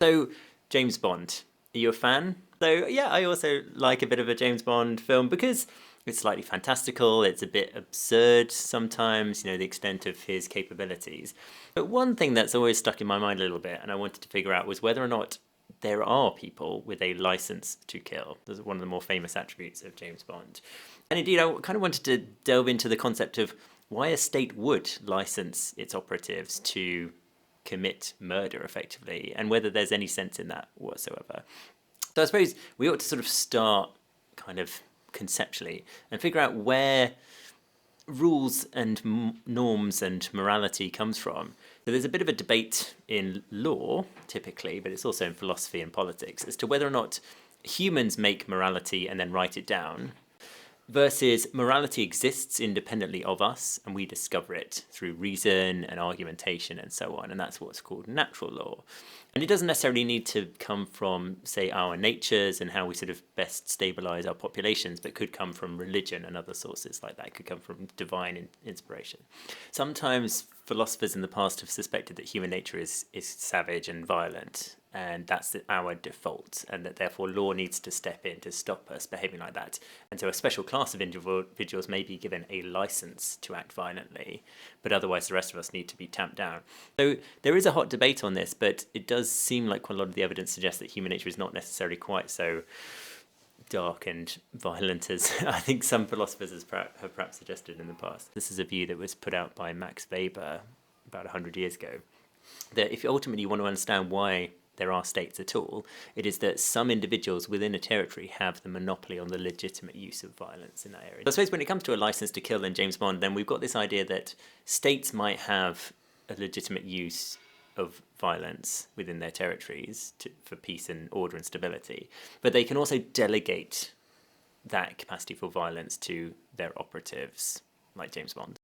So, James Bond, are you a fan? So, yeah, I also like a bit of a James Bond film because it's slightly fantastical, it's a bit absurd sometimes, the extent of his capabilities. But one thing that's always stuck in my mind a little bit, and I wanted to figure out, was whether or not there are people with a license to kill. This is one of the more famous attributes of James Bond. And indeed, I kind of wanted to delve into the concept of why a state would license its operatives to commit murder effectively, and whether there's any sense in that whatsoever. So I suppose we ought to sort of start kind of conceptually and figure out where rules and norms and morality comes from. So there's a bit of a debate in law, typically, but it's also in philosophy and politics, as to whether or not humans make morality and then write it down, versus morality exists independently of us and we discover it through reason and argumentation and so on, and that's what's called natural law. And it doesn't necessarily need to come from, say, our natures and how we sort of best stabilize our populations, but could come from religion and other sources like that. It could come from divine inspiration. Sometimes philosophers in the past have suspected that human nature is savage and violent, and that's our default, and that therefore law needs to step in to stop us behaving like that. And so a special class of individuals may be given a license to act violently, but otherwise the rest of us need to be tamped down. So there is a hot debate on this, but it does seem like quite a lot of the evidence suggests that human nature is not necessarily quite so dark and violent as I think some philosophers have perhaps suggested in the past. This is a view that was put out by Max Weber about 100 years ago, that if ultimately you want to understand why there are states at all, it is that some individuals within a territory have the monopoly on the legitimate use of violence in that area. So I suppose when it comes to a license to kill in James Bond, then we've got this idea that states might have a legitimate use of violence within their territories for peace and order and stability, but they can also delegate that capacity for violence to their operatives, like James Bond.